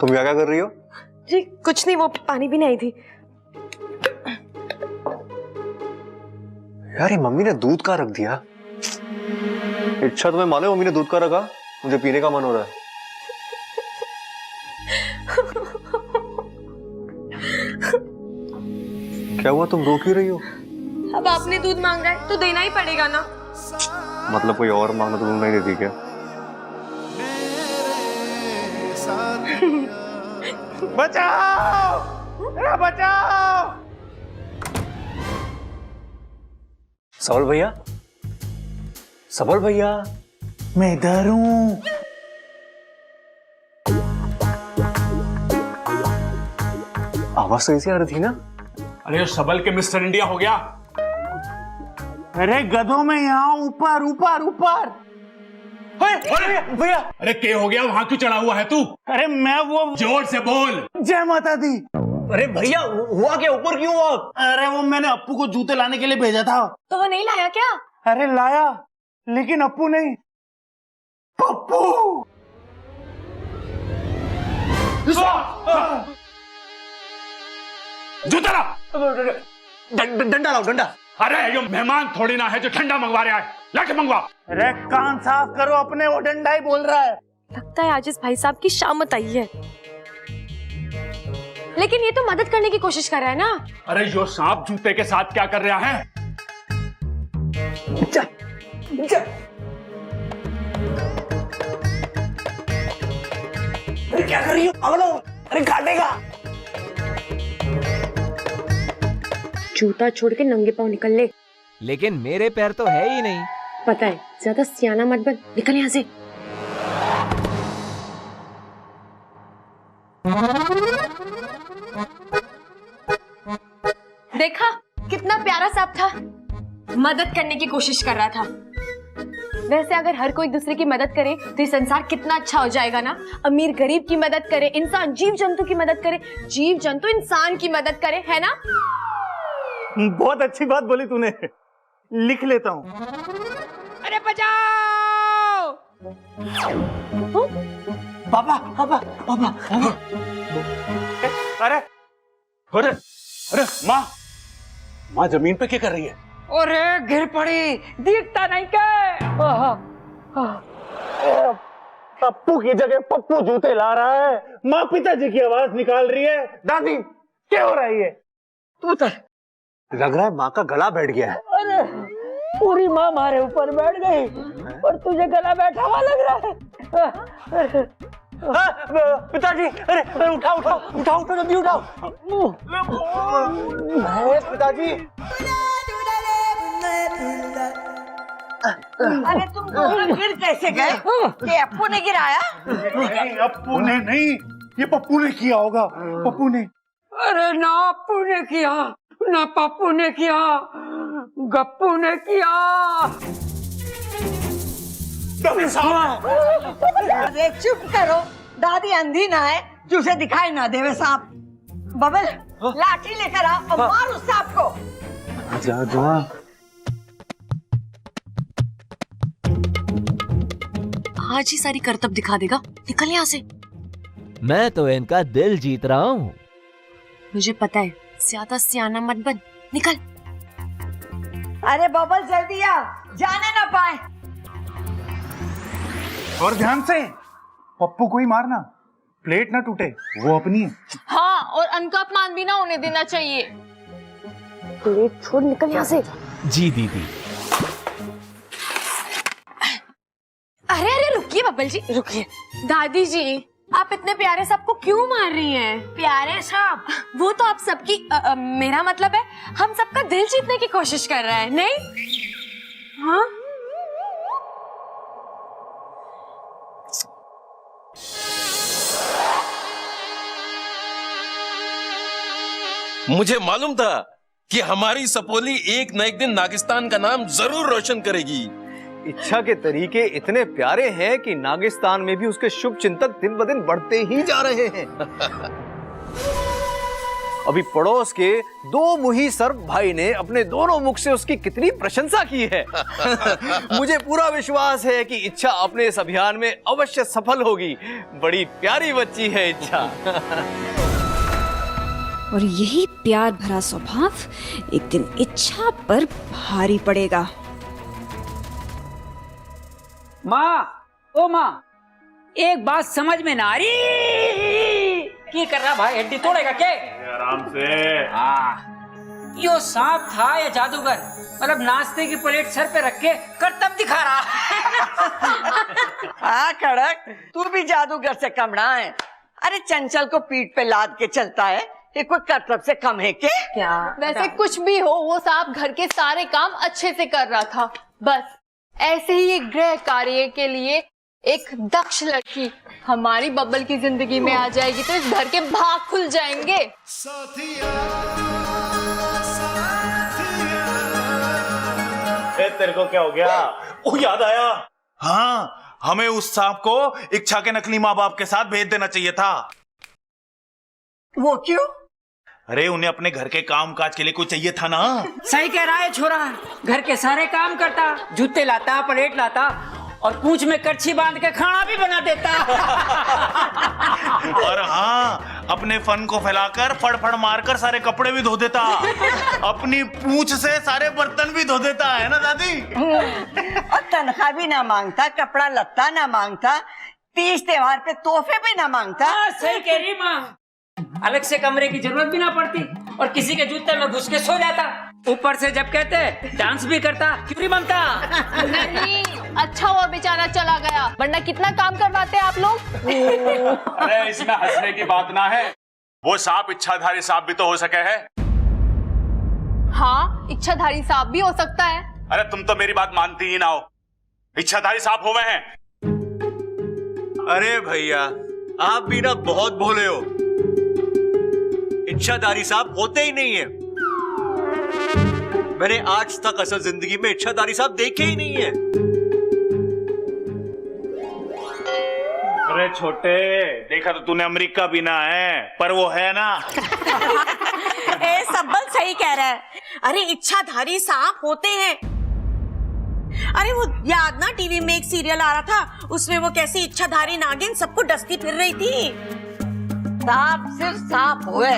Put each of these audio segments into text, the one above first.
तुम क्या कर रही हो? जी कुछ नहीं, वो पानी भी नहीं आई थी। यार ये मम्मी ने दूध का रख दिया। अच्छा तुम्हें मालूम है मम्मी ने दूध का रखा? मुझे पीने का मन हो रहा है। क्या हुआ, तुम रो क्यों रही हो? अब आपने दूध मांगा है तो देना ही पड़ेगा ना। मतलब कोई और मांगना तो तुम नहीं देती क्या? बचाओ! बचाओ! सबल भैया, सबल भैया, मैं इधर हूँ। आवाज तो ऐसी आ रही थी ना? अरे ये सबल के मिस्टर इंडिया हो गया। अरे गधों में यहाँ ऊपर ऊपर ऊपर। भैया अरे क्या हो गया, वहां क्यों चढ़ा हुआ है तू? अरे मैं वो जोर से बोल। जय माता दी। अरे भैया हुआ क्या, ऊपर क्यों हुआ? अरे वो मैंने अप्पू को जूते लाने के लिए भेजा था। तो वो नहीं लाया क्या? अरे लाया, लेकिन अप्पू नहीं, पप्पू। जूता ला। डंडा लाओ, डंडा। अरे ये मेहमान थोड़ी ना है जो ठंडा मंगवा रहा है, लाके मंगवा। अरे कान साफ करो अपने, वो डंडा ही बोल रहा है। लगता है आज इस भाई साहब की शामत आई है। लेकिन ये तो मदद करने की कोशिश कर रहा है ना। अरे यो सांप जूते के साथ क्या कर रहा है? जा, जा। अरे क्या कर रही हो? अगलो, अरे काटेगा। जूता छोड़ के नंगे पांव निकल ले। लेकिन मेरे पैर तो है ही नहीं। पता है, ज्यादा सियाना मत बन, निकल यहाँ से। देखा कितना प्यारा सांप था, मदद करने की कोशिश कर रहा था। वैसे अगर हर कोई दूसरे की मदद करे तो ये संसार कितना अच्छा हो जाएगा ना। अमीर गरीब की मदद करे, इंसान जीव जंतु की मदद करे, जीव जंतु इंसान की मदद करे, है ना? बहुत अच्छी बात बोली तूने, लिख लेता हूँ। अरे बचाओ! पापा पापा पापा। अरे अरे अरे माँ, माँ जमीन पे क्या कर रही है? अरे गिर पड़ी, दिखता नहीं क्या? पप्पू की जगह पप्पू जूते ला रहा है। माँ पिताजी की आवाज निकाल रही है। दादी क्या हो रहा है ये? तू उतर। लग रहा है माँ का गला बैठ गया है। अरे पूरी माँ हमारे ऊपर बैठ गई और तुझे गला बैठा हुआ लग रहा है। पिताजी, अरे उठाओ उठाओ उठाओ उठाओ, जल्दी उठाओ। पिताजी। अरे तुम दोनों गिर कैसे गए? ये अप्पू ने गिराया? अप्पू ने नहीं, ये पप्पू ने किया होगा। पप्पू ने। अरे ना अप्पू ने किया, ना पप्पू ने किया, गप्पू ने किया। अरे चुप करो, दादी अंधी ना है जो उसे दिखाई ना देवे सांप। बबल लाठी लेकर आ और मार उस सांप को। जा जा। आज ही सारी करतब दिखा देगा, निकल यहाँ से। मैं तो इनका दिल जीत रहा हूँ। मुझे पता है, ज्यादा सियाना मत बन, निकल। अरे बबल जल्दी आ, जाने ना पाए। और ध्यान से, पप्पू को ही मारना, प्लेट ना टूटे, वो अपनी है। हाँ, और अन्न का अपमान भी ना होने देना चाहिए। प्लेट छोड़, निकल यहाँ से। जी दीदी। अरे अरे रुकिए बब्बल जी, रुकिए। दादी जी, आप इतने प्यारे सांप को क्यों मार रही हैं? प्यारे सांप? वो तो आप सबकी मेरा मतलब है, हम सबका दिल जीतने की कोशिश कर रहा है, नहीं? हाँ? मुझे मालूम था कि हमारी सपोली एक न एक दिन नागिस्तान का नाम जरूर रोशन करेगी। इच्छा के तरीके इतने प्यारे हैं कि नागिस्तान में भी उसके शुभ चिंतक दिन ब दिन बढ़ते ही जा रहे हैं। अभी पड़ोस के दो मुही सर्प भाई ने अपने दोनों मुख से उसकी कितनी प्रशंसा की है। मुझे पूरा विश्वास है कि इच्छा अपने इस अभियान में अवश्य सफल होगी। बड़ी प्यारी बच्ची है इच्छा। और यही प्यार भरा स्वभाव एक दिन इच्छा पर भारी पड़ेगा। माँ, ओ माँ, एक बात समझ में ना आ रही। क्या कर रहा भाई, हड्डी तोड़ेगा क्या? आराम से। यो सांप था या जादूगर? मतलब नाश्ते की प्लेट सर पे रख के करतब दिखा रहा। हाँ कड़क, तू भी जादूगर से कम ना है। अरे चंचल को पीठ पे लाद के चलता है, ये कोई करतब से कम है क्या? वैसे कुछ भी हो, वो सांप घर के सारे काम अच्छे से कर रहा था। बस ऐसे ही एक गृह कार्य के लिए एक दक्ष लड़की हमारी बब्बल की जिंदगी में आ जाएगी तो इस घर के भाग खुल जाएंगे। तेरे को क्या हो गया? ओ याद आया। हाँ, हमें उस सांप को इच्छा के नकली माँ बाप के साथ भेज देना चाहिए था। वो क्यों? अरे उन्हें अपने घर के काम काज के लिए कोई चाहिए था ना। सही कह रहा है छोरा, घर के सारे काम करता, जूते लाता, प्लेट लाता और पूंछ में करछी बांध के खाना भी बना देता। और हाँ, अपने फन को फैलाकर फड़ मारकर सारे कपड़े भी धो देता। अपनी पूंछ से सारे बर्तन भी धो देता है ना दादी। और तनख्वाह भी ना मांगता, कपड़ा लत्ता ना मांगता, तीज त्योहार पे तोहफे भी ना मांगता। सही कह रही माँ, अलग से कमरे की जरूरत भी ना पड़ती और किसी के जूते में घुस के सो जाता। ऊपर से जब कहते डांस भी करता, क्यों नहीं बनता? नहीं, अच्छा हुआ बेचारा चला गया, वरना कितना काम करवाते आप लोग। अरे इसमें हंसने की बात ना है, वो सांप इच्छाधारी सांप भी तो हो सके है। हाँ, इच्छाधारी सांप भी हो सकता है। अरे तुम तो मेरी बात मानती ही ना हो, इच्छाधारी सांप हो गए हैं। अरे भैया, आप भी ना बहुत भोले हो। इच्छाधारी सांप होते ही नहीं है। मैंने आज तक असल जिंदगी में इच्छाधारी सांप देखे ही नहीं है। अरे छोटे, देखा तो तूने अमेरिका भी ना है, पर वो है ना। ए सब्बल सही कह रहा है। अरे इच्छाधारी सांप होते हैं। अरे वो याद ना, टीवी में एक सीरियल आ रहा था, उसमें वो कैसी इच्छाधारी नागिन सबको डसती फिर रही थी। सांप सिर्फ सांप हुए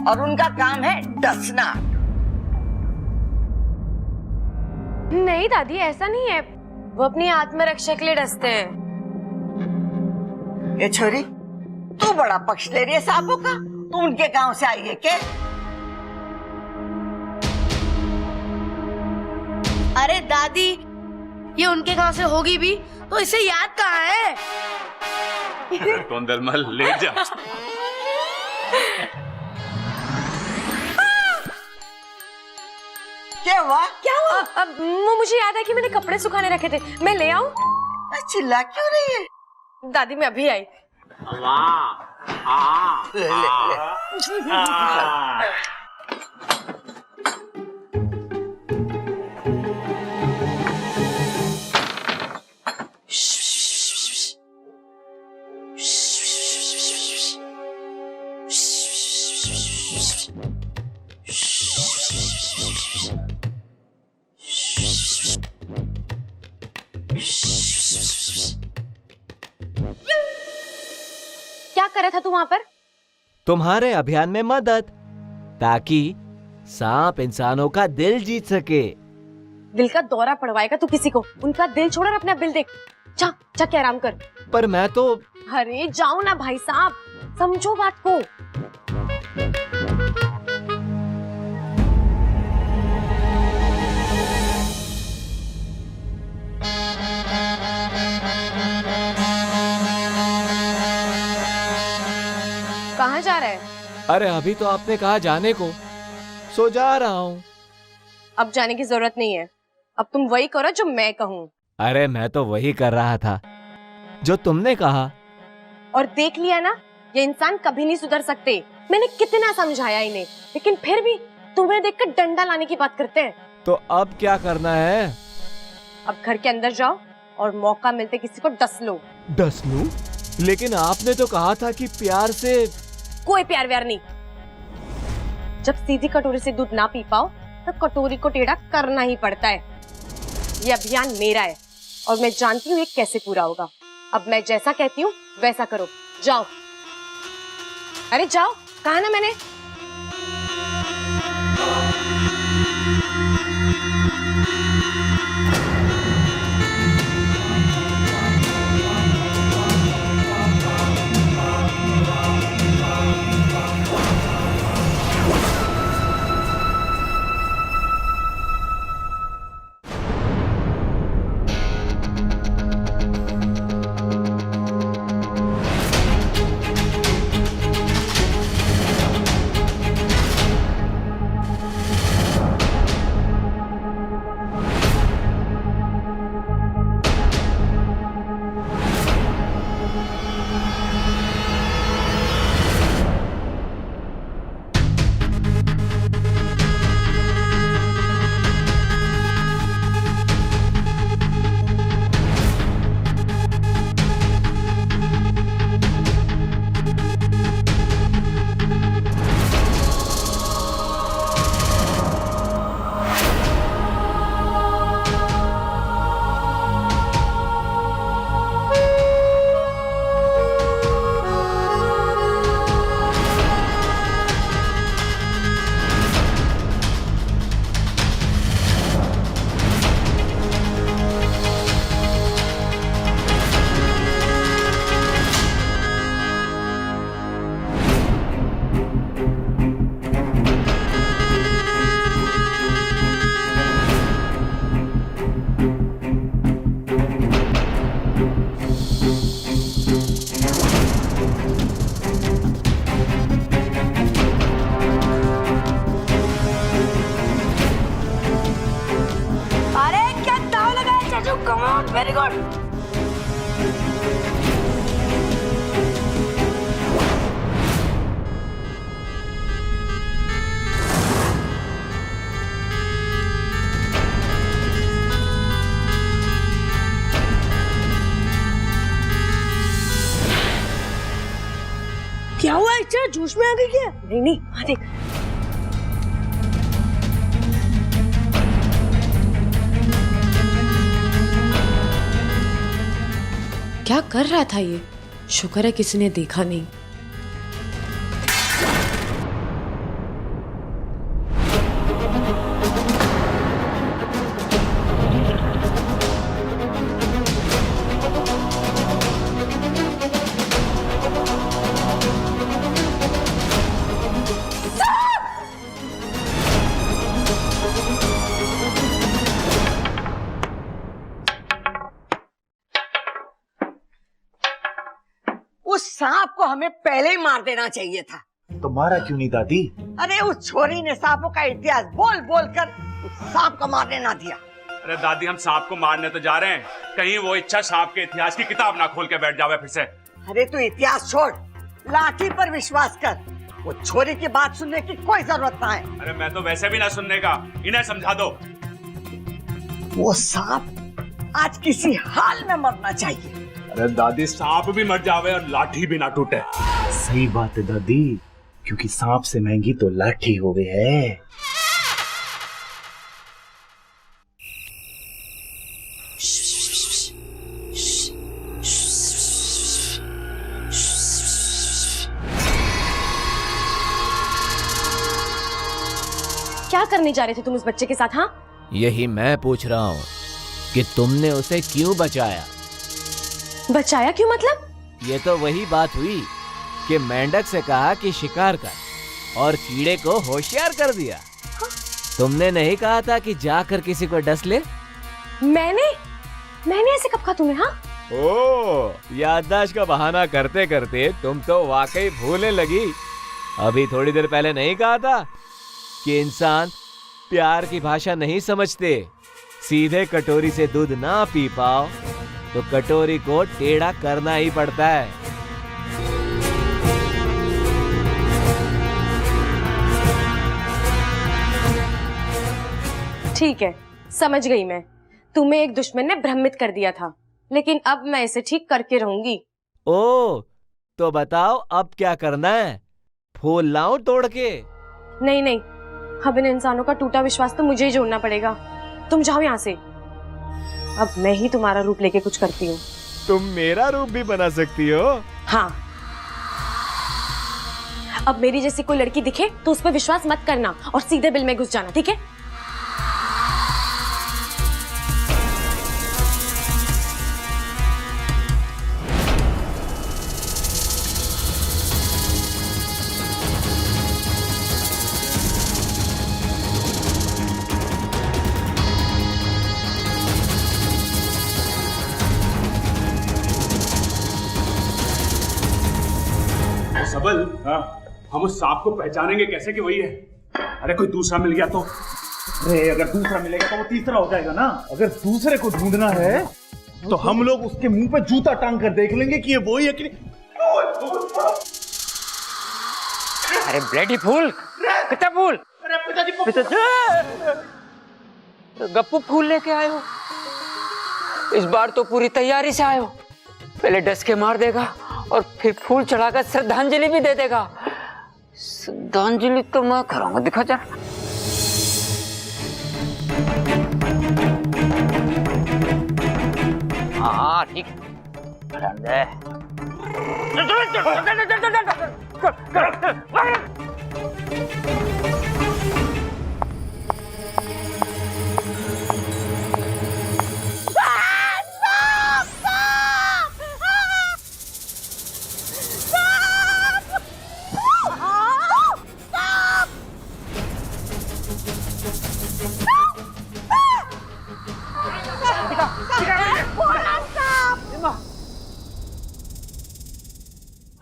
और उनका काम है डसना। नहीं दादी, ऐसा नहीं है, वो अपनी आत्मरक्षा के लिए डसते हैं। ये छोरी, तू बड़ा पक्ष ले रही है सांपों का। तू उनके गांव से आई है क्या? अरे दादी, ये उनके गांव से होगी भी तो इसे याद कहाँ है? टोंदलमल ले जा। क्या हुआ? क्या हुआ? मुझे याद है कि मैंने कपड़े सुखाने रखे थे, मैं ले आऊं? चिल्ला क्यों रही है? दादी मैं अभी आई। ले, ले, ले। क्या कर रहा था तू वहां पर? तुम्हारे अभियान में मदद, ताकि सांप इंसानों का दिल जीत सके। दिल का दौरा पड़वाएगा तू किसी को? उनका दिल छोड़ और अपना बिल देख। जा के आराम कर। पर मैं तो। अरे जाओ ना भाई साहब, समझो बात को। कहाँ जा रहा है? अरे अभी तो आपने कहा जाने को, सो जा रहा हूँ। अब जाने की जरूरत नहीं है, अब तुम वही करो जो मैं कहूँ। अरे मैं तो वही कर रहा था जो तुमने कहा। और देख लिया ना, ये इंसान कभी नहीं सुधर सकते। मैंने कितना समझाया इन्हें, लेकिन फिर भी तुम्हें देखकर डंडा लाने की बात करते हैं। तो अब क्या करना है? अब घर के अंदर जाओ और मौका मिलते किसी को डस लो। डस लूं? लेकिन आपने तो कहा था कि प्यार से। कोई प्यार व्यार नहीं, जब सीधी कटोरी से दूध ना पी पाओ तो कटोरी को टेढ़ा करना ही पड़ता है। ये अभियान मेरा है और मैं जानती हूँ ये कैसे पूरा होगा। अब मैं जैसा कहती हूँ वैसा करो। जाओ, अरे जाओ, कहा ना मैंने। Very good. क्या हुआ? अच्छा जोश में आ गई क्या? नहीं नहीं, हाँ देख। क्या कर रहा था ये? शुक्र है किसी ने देखा नहीं। उस सांप को हमें पहले ही मार देना चाहिए था। तो मारा क्यों नहीं दादी? अरे उस छोरी ने सांपों का इतिहास बोल बोल कर उस सांप को मारने ना दिया। अरे दादी, हम सांप को मारने तो जा रहे हैं, कहीं वो इच्छा सांप के इतिहास की किताब ना खोल के बैठ जावे फिर से। अरे तू इतिहास छोड़, लाठी पर विश्वास कर। वो छोरी की बात सुनने की कोई जरूरत ना है। अरे मैं तो वैसे भी ना सुनने का, इन्हें समझा दो। वो सांप आज किसी हाल में मरना चाहिए। अरे दादी, सांप भी मर जावे और लाठी भी ना टूटे। सही बात है दादी, क्योंकि सांप से महंगी तो लाठी हो गई है। क्या करने जा रहे थे तुम उस बच्चे के साथ? हाँ, यही मैं पूछ रहा हूँ कि तुमने उसे क्यों बचाया? बचाया क्यों मतलब? ये तो वही बात हुई कि मेंढक से कहा कि शिकार कर और कीड़े को होशियार कर दिया। हाँ? तुमने नहीं कहा था कि जाकर किसी को डस ले? मैंने ऐसे कब कहा तुम्हें? हाँ, ओ, याददाश्त का बहाना करते करते तुम तो वाकई भूलने लगी। अभी थोड़ी देर पहले नहीं कहा था कि इंसान प्यार की भाषा नहीं समझते, सीधे कटोरी से दूध ना पी पाओ तो कटोरी को टेढ़ा करना ही पड़ता है। ठीक है, समझ गई मैं। तुम्हें एक दुश्मन ने भ्रमित कर दिया था, लेकिन अब मैं इसे ठीक करके रहूंगी। ओ, तो बताओ अब क्या करना है? फूल लाऊं तोड़ के? नहीं नहीं, अब इन इंसानों का टूटा विश्वास तो मुझे ही जोड़ना पड़ेगा। तुम जाओ यहाँ से, अब मैं ही तुम्हारा रूप लेके कुछ करती हूँ। तुम मेरा रूप भी बना सकती हो। हाँ, अब मेरी जैसी कोई लड़की दिखे तो उस पर विश्वास मत करना और सीधे बिल में घुस जाना, ठीक है? सबल, हम उस सांप को पहचानेंगे कैसे कि वही है? अरे कोई दूसरा मिल गया तो? अरे अगर दूसरा मिलेगा तो वो तीसरा हो जाएगा ना। अगर दूसरे को ढूंढना है तो हम लोग उसके मुंह पे जूता टांग कर देख लेंगे कि ये वही है कि नहीं। अरे ब्लडी फूल, कितना फूल? गप्पू फूल लेके आए हो? इस बार तो पूरी तैयारी से आए हो। पहले डस के मार देगा और फिर फूल चढ़ाकर श्रद्धांजलि भी दे देगा। श्रद्धांजलि तो मैं करूंगा, दिखा जा। हाँ ठीक।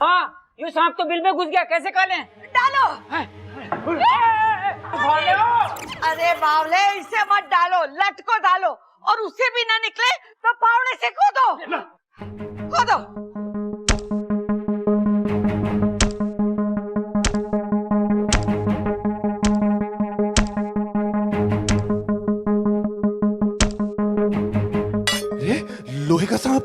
हाँ, ये सांप तो बिल में घुस गया, कैसे कर लें? डालो। अरे बावले, इसे मत डालो, लट को डालो, और उससे भी ना निकले तो फावड़े से कूदो। कूदो। लोहे का सांप।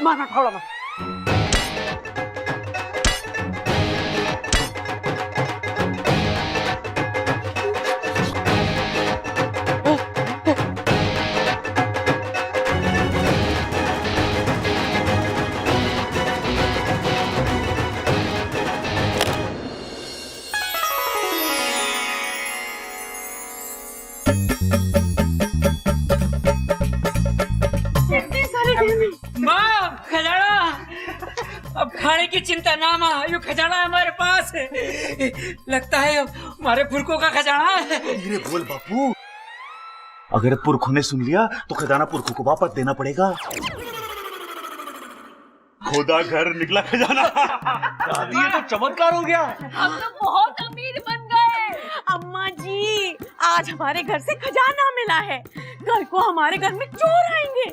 मारना फावड़ा मत। माँ, खजाना। अब खाने की चिंता ना माँ, ये खजाना हमारे पास है। लगता है हमारे पुरखों का खजाना है। धीरे बोल बापू, अगर पुरखों ने सुन लिया तो खजाना पुरखों को वापस देना पड़ेगा। खुदा घर निकला खजाना। ये तो चमत्कार हो गया। हम तो बहुत अमीर बन गए। अम्मा जी, आज हमारे घर से खजाना मिला है। कल को हमारे घर में चोर आएंगे,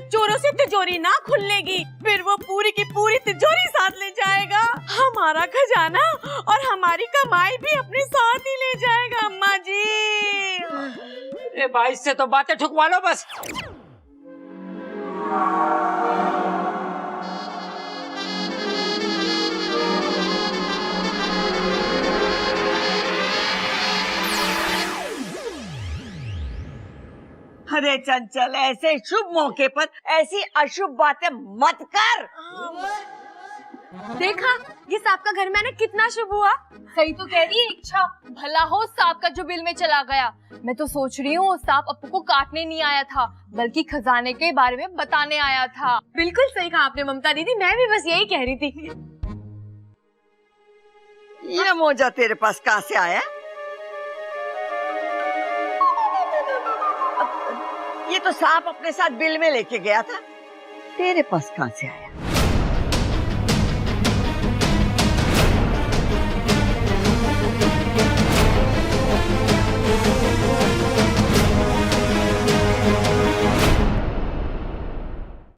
चोरों से तिजोरी ना खुलेगी, फिर वो पूरी की पूरी तिजोरी साथ ले जाएगा। हमारा खजाना और हमारी कमाई भी अपने साथ ही ले जाएगा। अम्मा जी, ए भाई, इससे तो बातें ठुकवा लो बस। अरे चंचल, ऐसे शुभ मौके पर ऐसी अशुभ बातें मत कर। देखा, ये सांप का घर में आना कितना शुभ हुआ। सही तो कह रही है इच्छा, भला हो सांप का जो बिल में चला गया। मैं तो सोच रही हूँ सांप अपू को काटने नहीं आया था, बल्कि खजाने के बारे में बताने आया था। बिल्कुल सही कहा आपने ममता दीदी, मैं भी बस यही कह रही थी। ये मोजा तेरे पास कहाँ से आया? ये तो सांप अपने साथ बिल में लेके गया था, तेरे पास कहाँ से आया?